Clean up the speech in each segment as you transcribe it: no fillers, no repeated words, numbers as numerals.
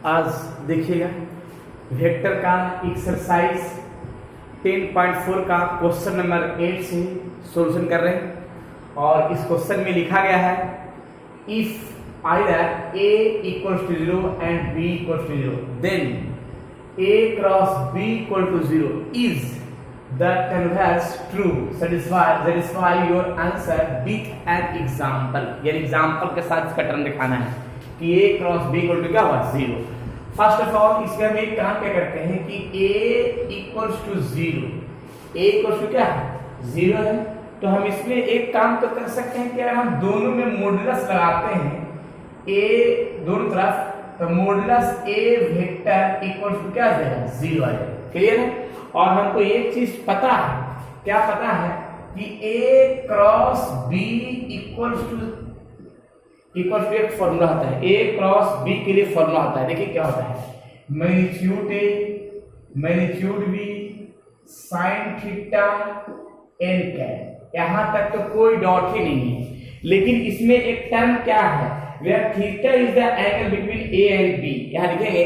आज देखिएगा वेक्टर का एक्सरसाइज 10.4 का क्वेश्चन नंबर 8 से सॉल्यूशन कर रहे हैं और इस क्वेश्चन में लिखा गया है if either a equals to 0 and b equals to 0 then a cross b equal to 0 is the converse true satisfy your answer with an example। यानी एग्जाम्पल के साथ इसका टर्म दिखाना है कि a cross b equal to क्या हुआ 0। First of all इसमें हम एक काम क्या करते हैं कि a equals to 0, a equals to क्या है 0 है, तो हम इसमें एक काम तो कर सकते हैं कि अगर हम दोनों में मॉडुलस लगाते हैं a दोनों तरफ तो modulus a vector equals to क्या आ जाएगा 0 आ जाएगा। क्लियर है। और हमको एक चीज पता है, क्या पता है कि a cross b equals to एक फॉर्मूला होता है, a क्रॉस b के लिए फॉर्मूला होता है। देखिए क्या होता है magnitude a magnitude b sin theta n cap. यहां तक तो कोई डॉट ही नहीं है, लेकिन इसमें एक टर्म क्या है where theta is the angle between a and b। यहां लिखेंगे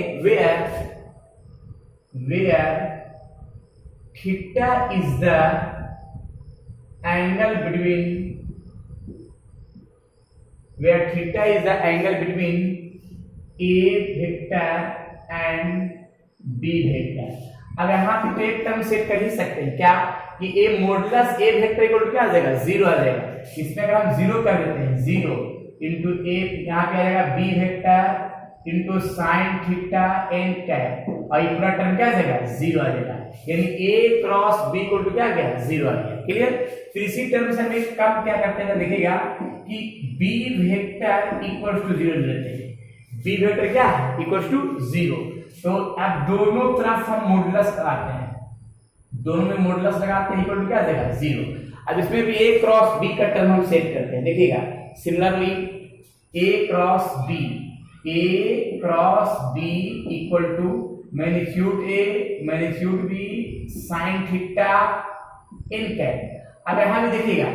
where theta is the angle between where theta is the angle between a vector and b vector। अब यहाँ पे तो एक टर्म सेट कर ही सकते हैं क्या कि a modulus a vector equal to क्या आ जाएगा 0 आ जाएगा। इसमें अगर हम 0 कर देते हैं 0 इंटू a, यहाँ पे आ जाएगा b vector into sine theta n cap और ये पूरा टर्म क्या आ जाएगा 0 आ जाएगा। यानी a cross b equal to क्या आ गया 0 आ गया। क्लियर। फिर इसी टर्म से हम एक काम क्या करते हैं देखिएगा कि b वेक्टर इक्वल्स टू 0 लेते हैं। b वेक्टर क्या है इक्वल्स टू 0। तो अब दोनों तरफ हम मॉडुलस लगाते हैं, दोनों में मॉडुलस लगाते हैं इक्वल टू क्या आ जाएगा 0। अब इसमें भी a क्रॉस b का टर्म हम सेट करते हैं। देखिएगा similarly a cross b equal to magnitude a magnitude b sin theta n cap. अब यहां भी देखिएगा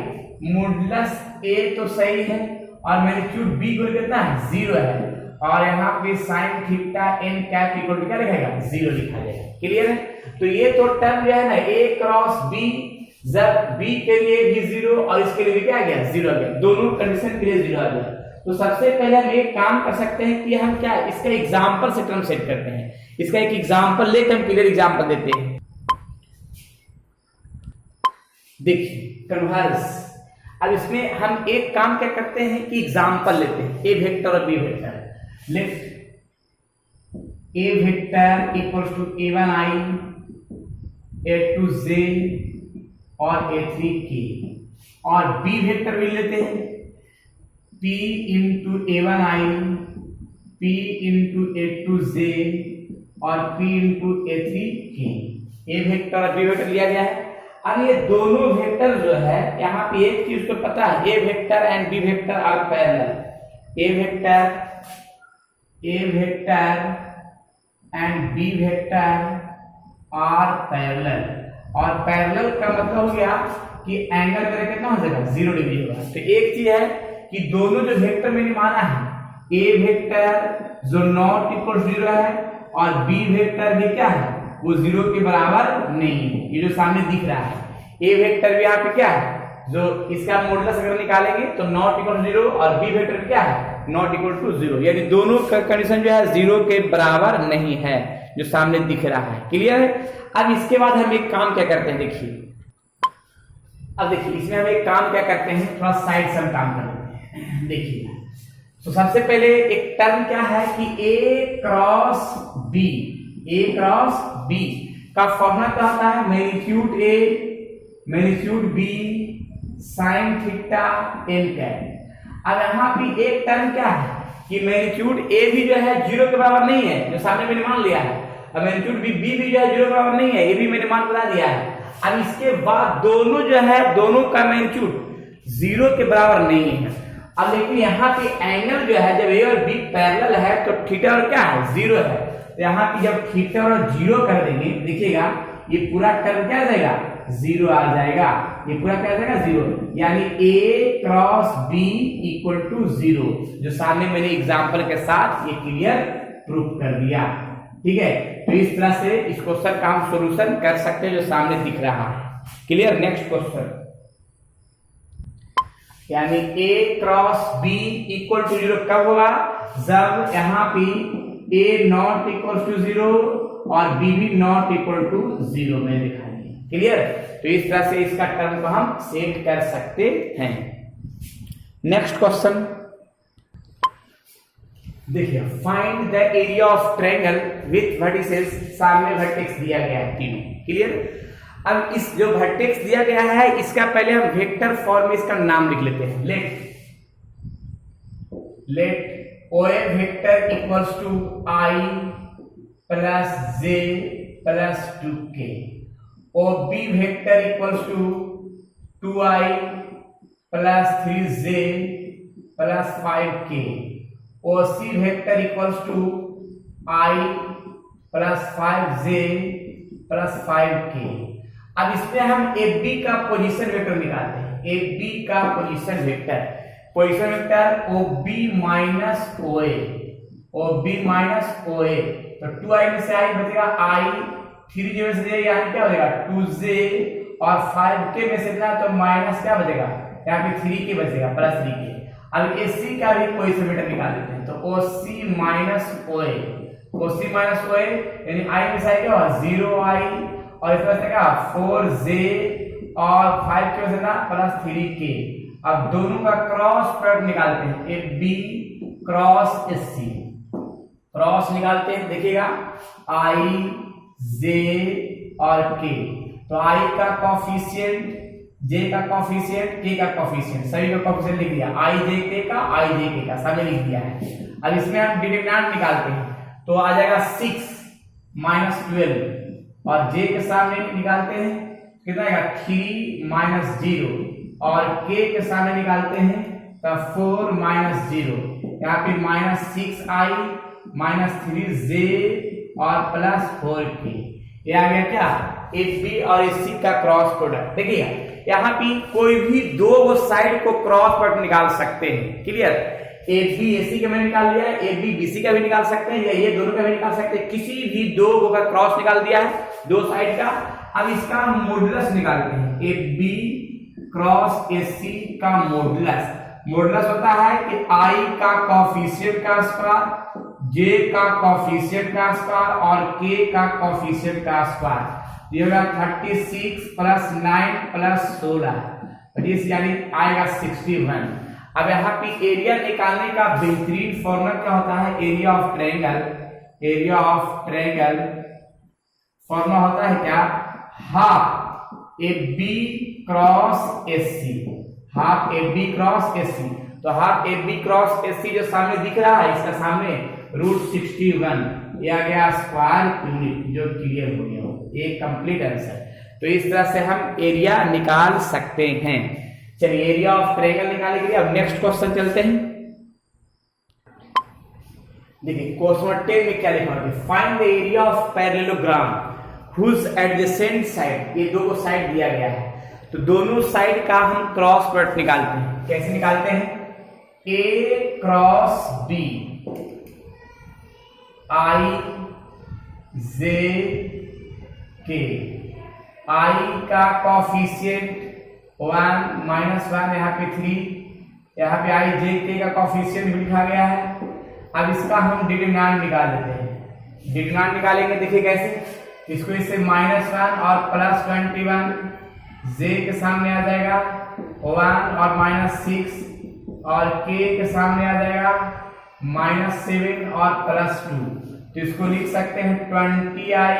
मॉडुलस a तो सही है और मैग्नीट्यूड b को कितना है 0 है और यहाँ पे sin theta n cap equal to क्या लिखेगा 0 लिखा जाएगा। क्लियर है। तो ये तो टर्म जो है ना a क्रॉस b, जब b के लिए भी 0 और इसके लिए भी क्या आ गया 0 आ गया, दोनों कंडीशन के लिए 0 आ गया। तो सबसे पहले हम एक काम कर सकते हैं कि हम क्या इसका एग्जांपल से टर्म सेट करते हैं। इसका एक एग्जांपल लेकर हम क्लियर एग्जांपल देते हैं। देखिए कन्वर्स। अब इसमें हम एक काम क्या करते हैं कि एग्जांपल लेते हैं a वेक्टर और b vector. Let a vector equals to a1i a2j और a3k और b वेक्टर भी लेते हैं p into a1i p into a2j और p into a3k। a vector और b वेक्टर लिया गया है। अब ये दोनों वेक्टर जो है यहाँ पे एक चीज तो पता है a vector and b vector are parallel. a vector and b vector are parallel और पैरेलल का मतलब हो गया कि एंगल मेरा कितना हो जाएगा 0 डिग्री होगा। तो एक चीज है कि दोनों जो वेक्टर मैंने माना है a वेक्टर जो नॉट इक्वल 0 है और b वेक्टर भी क्या है वो 0 के बराबर नहीं है। ये जो सामने दिख रहा है a वेक्टर भी यहाँ पे क्या है जो इसका मॉडुलस अगर निकालेंगे तो नॉट इक्वल 0 और b वेक्टर भी क्या है नॉट इक्वल टू 0। यानी दोनों का कंडीशन जो है 0 के बराबर नहीं है जो सामने दिख रहा है। क्लियर है। अब इसके बाद हम एक काम क्या करते हैं देखिए, अब देखिए इसमें हम एक काम क्या करते हैं थोड़ा साइड से हम काम कर लेते हैं। देखिए तो सबसे पहले एक टर्म क्या है कि a क्रॉस b का फॉर्मूला क्या होता है magnitude a magnitude b sin theta n cap. अब यहाँ पे एक टर्म क्या है कि मैग्नीट्यूड a भी जो है 0 के बराबर नहीं है जो सामने मैंने मान लिया है और मैग्नीट्यूड b भी जो है 0 के बराबर नहीं है ये भी मैंने मान बता दिया है। अब इसके बाद दोनों जो है दोनों का मैग्नीट्यूड 0 के बराबर नहीं है। अब लेकिन यहाँ पे एंगल जो है जब a और b पैरेलल है तो थीटा और क्या है 0 है। तो यहाँ पे जब थीटा और 0 कर देंगे देखिएगा ये पूरा टर्म क्या आ जाएगा 0 आ जाएगा। ये पूरा क्या आ जाएगा 0 यानी a cross b equal to 0 जो सामने मैंने एग्जांपल के साथ ये क्लियर प्रूफ कर दिया। ठीक है, तो इस तरह से इस क्वेश्चन का हम सॉल्यूशन कर सकते हैं जो सामने दिख रहा है। क्लियर। नेक्स्ट क्वेश्चन, यानी a cross b equal to 0 कब होगा? जब यहाँ पे a नॉट इक्वल टू 0 और b भी नॉट इक्वल टू 0 में दिखाई। क्लियर। तो इस तरह से इसका टर्म को हम सेट कर सकते हैं। नेक्स्ट क्वेश्चन देखिए, find the area of triangle with vertices. सामने वर्टेक्स दिया गया है तीनों। क्लियर। अब इस जो वर्टेक्स दिया गया है इसका पहले हम वेक्टर फॉर्म में इसका नाम लिख लेते हैं। Let OA vector equals to I plus J plus 2K, OB vector equals to 2I plus 3J plus 5K, OC vector equals to I plus 5J plus 5K। अब इसमें हम AB का पोजीशन वेक्टर निकालते हैं। AB का position vector OB minus OA, OB minus OA, तो 2I में से I बचेगा I, 3J में से यहाँ क्या बचेगा 2J, और 5K में से ना तो माइनस क्या बचेगा यहाँ पे 3K बचेगा प्लस 3K। अब AC का भी पोजीशन वेक्टर निकाल लेते हैं, तो OC minus OA, OC minus OA यानी I में से क्या होगा 0I, और इसमें से क्या 4J और 5K में से ना प्लस 3K। अब दोनों का क्रॉस प्रोडक्ट निकालते हैं, AB क्रॉस SC, क्रॉस निकालते हैं। देखिएगा I J और K, तो I का कोफिशिएंट, J का कोफिशिएंट, K का कोफिशिएंट, सभी का कोफिशिएंट लिख दिया। I J K का I J K का सभी लिख दिया है। अब इसमें हम डिटरमिनेंट निकालते हैं, तो आ जाएगा 6 माइनस 12, और J के सामने निकालते हैं कितना आएगा 3 माइनस 0, और K के सामने निकालते हैं तो 4 माइनस 0, यहाँ पे माइनस 6I माइनस 3J और प्लस 4K। ये आ गया क्या AB और AC का क्रॉस प्रोडक्ट। देखिएगा यहाँ पे कोई भी दो साइड को क्रॉस प्रोडक्ट निकाल सकते हैं। क्लियर। AB AC का मैंने निकाल लिया है, AB BC का भी निकाल सकते हैं, या ये दोनों का भी निकाल सकते हैं। किसी भी दो का क्रॉस निकाल दिया है दो साइड का। अब इसका हम मॉडुलस निकालते हैं, AB क्रॉस AC का मॉडुलस होता है कि I का कोफिशिएंट का स्क्वायर, J का कोफिशिएंट का स्क्वायर और K का कोफिशिएंट का स्क्वायर। ये होगा 36 प्लस 9 प्लस 16, यानी आएगा 61। अब यहाँ पे एरिया निकालने का बेहतरीन फॉर्मूला क्या होता है? एरिया ऑफ ट्रायंगल फॉर्मूला होता है क्या? Half AB cross SC, half AB cross SC। तो हाफ AB क्रॉस SC जो सामने दिख रहा है इसका सामने √61, ये आ गया स्क्वायर यूनिट, जो क्लियर हो गया हो, ये कंप्लीट आंसर। तो इस तरह से हम एरिया निकाल सकते हैं। चलिए एरिया ऑफ ट्रायंगल निकालने के लिए अब नेक्स्ट क्वेश्चन चलते हैं। देखिए क्वेश्चन 10 में क्या लिखा है? Find the area of parallelogram whose adjacent side. ये दो साइड दिया गया है, तो दोनों साइड का हम क्रॉस प्रोडक्ट निकालते हैं। कैसे निकालते हैं? A cross B, I J K, I का कोफिशिएंट 1 माइनस 1, यहाँ पे 3, यहाँ पे I J K का कोफिशिएंट भी लिखा गया है। अब इसका हम डिटरमिनेंट निकाल लेते हैं। डिटरमिनेंट निकालेंगे, देखिए कैसे। इसको इससे -1 और प्लस 21, J के सामने आ जाएगा 1 और -6, और K के सामने आ जाएगा -7 और +2। तो इसको लिख सकते हैं 20I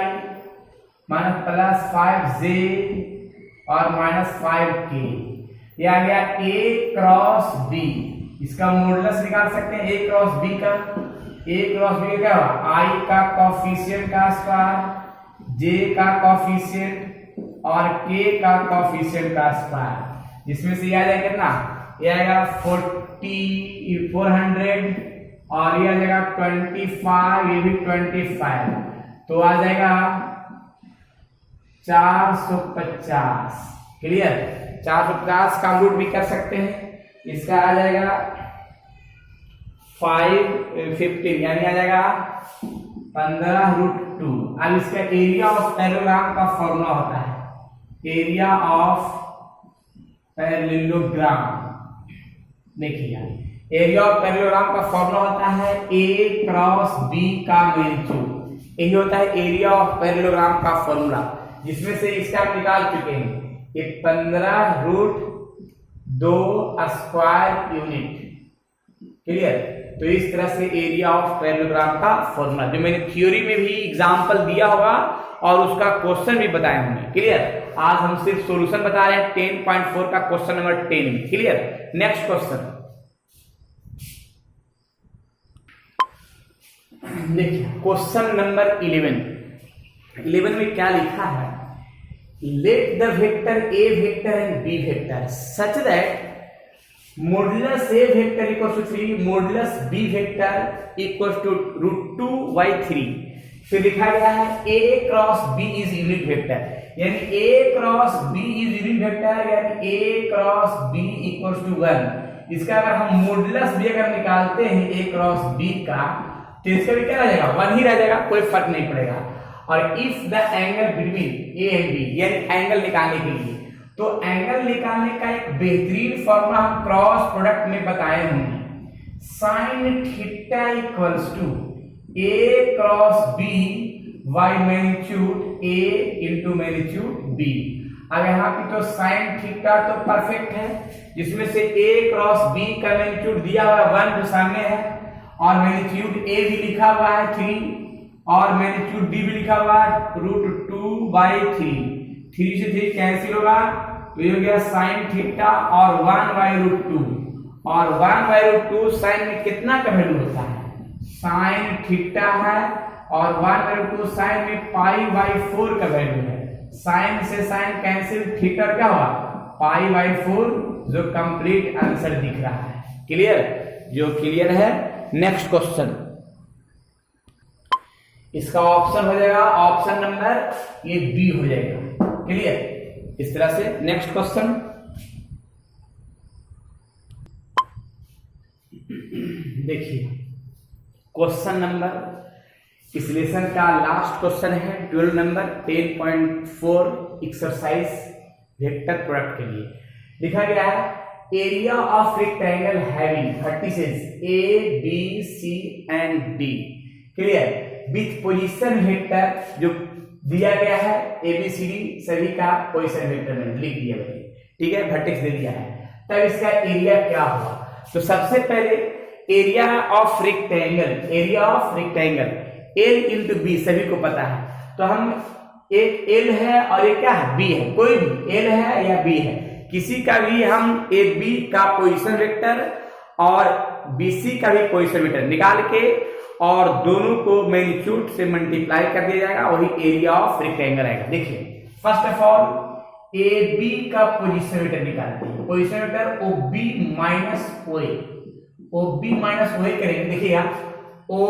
माइनस प्लस 5J और -5K। ये आ गया A क्रॉस B। इसका मॉडुलस निकाल सकते हैं A क्रॉस B का। A क्रॉस B क्या होगा? I का कोफिशिएंट का स्क्वायर, J का कोफिशिएंट और K का कोफिशिएंट का स्क्वायर। इसमें से ये आ जाएगा ना, ये आएगा 400 और ये आ जाएगा 25, ये भी 25, तो आ जाएगा 450। क्लियर। 450 का रूट भी कर सकते हैं। इसका आ जाएगा 15 यानी आ जाएगा 15√2। अब इसका एरिया ऑफ पैरेललोग्राम का फॉर्मूला होता है, एरिया ऑफ पैरेललोग्राम। देखिए एरिया ऑफ पैरेललोग्राम का फॉर्मूला होता है A क्रॉस B का मैग्नीट्यूड। यही होता है एरिया ऑफ पैरेललोग्राम का फॉर्मूला, जिसमें से इसका आप निकाल चुके हैं, ये 15√2 स्क्वायर यूनिट। क्लियर? तो इस तरह से एरिया ऑफ पैरेललोग्राम का फॉर्मूला, जो मैंने थ्योरी में भी एग्जांपल दिया होगा और उसका क्वेश्चन भी बताए होंगे। क्लियर? आज हम सिर्फ सॉल्यूशन बता रहे हैं 10.4 का क्वेश्चन नंबर 10 में। क्लियर? नेक्स्ट क्वेश्चन देखिए, क्वेश्चन नंबर 11 में क्या लिखा है, let the vector A vector and B vector such that modulus A vector equals to 3 modulus B vector equals to √2/3। फिर लिखा गया है a cross b is unit vector, यानी a cross b is unit vector, यानी a cross b equals to 1। इसका अगर हम modulus भी अगर निकालते हैं a क्रॉस b का, तो इसका भी क्या रह जाएगा, 1 ही रह जाएगा, कोई फर्क नहीं पड़ेगा। और if the angle between A and B, यानी एंगल निकालने के लिए, तो एंगल निकालने का एक बेहतरीन फॉर्मूला हम क्रॉस प्रोडक्ट में बताए होंगे, sin theta equals to a cross b by magnitude a into magnitude b। अब यहाँ पे तो sin थीटा तो परफेक्ट है, जिसमें से a क्रॉस b का मैग्नीट्यूड दिया हुआ है 1 जो सामने है, और मैग्नीट्यूड a भी लिखा हुआ है 3, और मैग्नीट्यूड b भी लिखा हुआ है √2/3। 3 से 3 कैंसिल होगा, तो ये हो गया sin थीटा और 1/√2, और 1/√2 sin में कितना का वैल्यू होता है, sin थीटा है, और 1/√2 sin में π/4 का वैल्यू है। sin से sin कैंसिल, थीटा क्या हुआ π/4, जो कंप्लीट आंसर दिख रहा है। क्लियर? जो क्लियर है, नेक्स्ट क्वेश्चन, इसका ऑप्शन हो जाएगा ऑप्शन नंबर ये बी हो जाएगा। क्लियर? इस तरह से नेक्स्ट क्वेश्चन देखिए, क्वेश्चन नंबर इस लेसन का लास्ट क्वेश्चन है 12 नंबर 10.4 एक्सरसाइज वेक्टर प्रोडक्ट के लिए। लिखा गया है area of rectangle having vertices A B C and D. Clear? With position vector जो दिया गया है ए बी सी डी सभी का पोजीशन वेक्टर में लिख दिया गया, ठीक है, वर्टेक्स दे दिया है। तब इसका एरिया क्या होगा? तो सबसे पहले area of rectangle L into B सभी को पता है, तो हम एक एल है और एक क्या है, बी है, कोई भी एल है या बी है, किसी का भी हम ए बी का पोजीशन वेक्टर और बीसी का भी पोजीशन वेक्टर निकाल के और दोनों को मैग्नीट्यूड से मल्टीप्लाई कर दिया जाएगा, वही एरिया ऑफ रेक्टेंगल आएगा। देखिए first of all A B का पोजीशन वेक्टर निकालते हैं, position vector O B minus O A करेंगे। देखिएगा ओ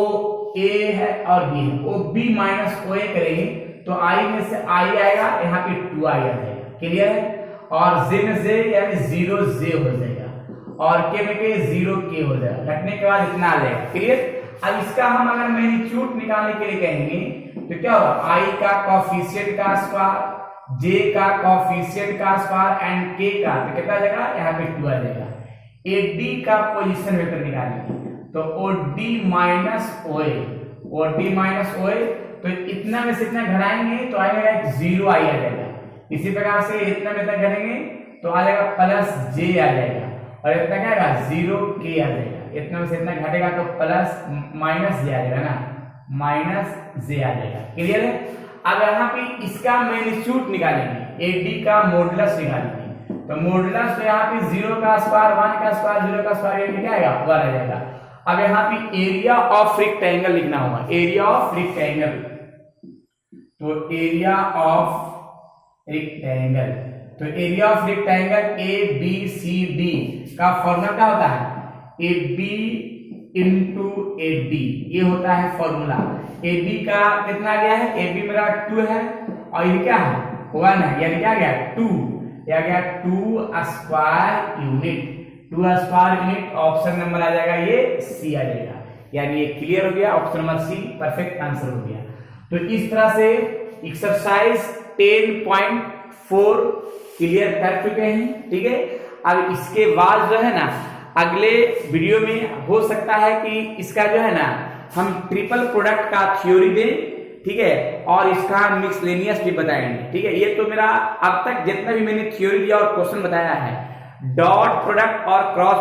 ए है और बी है, ओ बी माइनस ओ ए करेंगे तो आई में से आई आएगा, यहाँ पे 2 आई आ जाएगा। क्लियर है? और जे में जे यानी 0 जे हो जाएगा, और के में के 0 के हो जाएगा, घटने के बाद इतना आ जाएगा। क्लियर? अब इसका हम अगर मैग्नीट्यूड निकालने के लिए कहेंगे तो क्या होगा, आई का कोएफिशिएंट का स्क्वायर, जे का कोएफिशिएंट का स्क्वायर एंड के का, तो कितना आ जाएगा, यहाँ पे 2 आ जाएगा। एडी का पोजीशन वेक्टर निकालेंगे तो ओडी माइनस ओए, तो इतना में से इतना घटाएंगे तो आएगा 0 आई आ जाएगा। इसी प्रकार से इतना में इतना घटाएंगे तो आ जाएगा प्लस जे आ जाएगा, और इतना क्या आएगा 0 के आ जाएगा। इतना में से इतना घटेगा तो प्लस माइनस जे आ जाएगा ना, माइनस जे आ जाएगा। क्लियर है? अब यहाँ पे इसका मैग्नीट्यूड निकालेंगे, एडी का मॉडुलस निकालेंगे, तो मॉडुलस तो यहाँ पे 0 का स्क्वायर 1 का स्क्वायर 0 का स्क्वायर ये क्या आएगा, 1 आ जाएगा। अब यहाँ पे एरिया ऑफ रेक्टेंगल लिखना होगा, एरिया ऑफ रेक्टेंगल, तो एरिया ऑफ रेक्टेंगल, तो area of rectangle A B C D का फॉर्मूला क्या होता है, A B into A D, ये होता है फॉर्मूला। ए बी का कितना गया है, ए बी मेरा 2 है और ये क्या है 1 है, यानी क्या गया 2, या गया 2 square unit. Two square unit, option number आ जाएगा ये सी आ जाएगा। यानी ये क्लियर हो गया, option number C perfect answer हो गया। तो इस तरह से एक्सरसाइज 10.4 क्लियर कर चुके हैं। ठीक है, अब इसके बाद जो है ना अगले वीडियो में हो सकता है कि इसका जो है ना हम ट्रिपल प्रोडक्ट का थ्योरी दें, ठीक है, और इसका मिसलेनियस भी बताएंगे। ठीक है, ये तो मेरा अब तक जितना भी मैंने थ्योरी दिया और क्वेश्चन बताया है, डॉट प्रोडक्ट और क्रॉस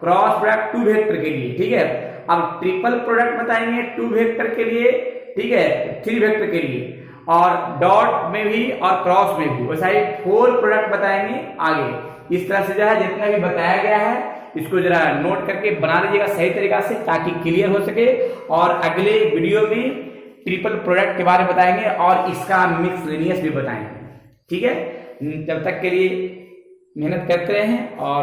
प्रोडक्ट 2 वेक्टर के लिए। ठीक है, अब ट्रिपल प्रोडक्ट बताएंगे 2 वेक्टर के लिए, ठीक है, 3 वेक्टर के लिए, और डॉट में भी और क्रॉस में भी, वैसा ही 4 प्रोडक्ट बताएंगे आगे। इस तरह से जो है जितना भी बताया गया है इसको जरा नोट करके बना लीजिएगा सही तरीका से, ताकि क्लियर हो सके। और अगले वीडियो में ट्रिपल प्रोडक्ट के बारे में बताएंगे और इसका मिसलेनियस भी बताएंगे। ठीक है, तब तक के लिए मेहनत करते रहें और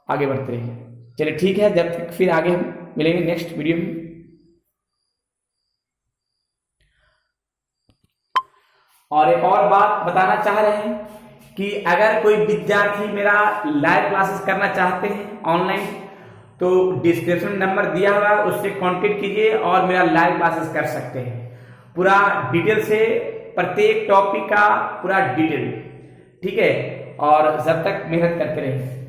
आगे बढ़ते रहें। चलिए ठीक है, जब तक फिर आगे हम मिलेंगे नेक्स्ट वीडियो में। और एक और बात बताना चाह रहे हैं कि अगर कोई विद्यार्थी मेरा लाइव क्लासेस करना चाहते हैं ऑनलाइन, तो डिस्क्रिप्शन नंबर दिया हुआ उससे कांटेक्ट कीजिए और मेरा लाइव क्लासेस कर सकते हैं। पूरा डिटेल से प्रत्येक टॉपिक का पूरा डिटेल। ठीक है, और जब तक मेहनत करते रहें।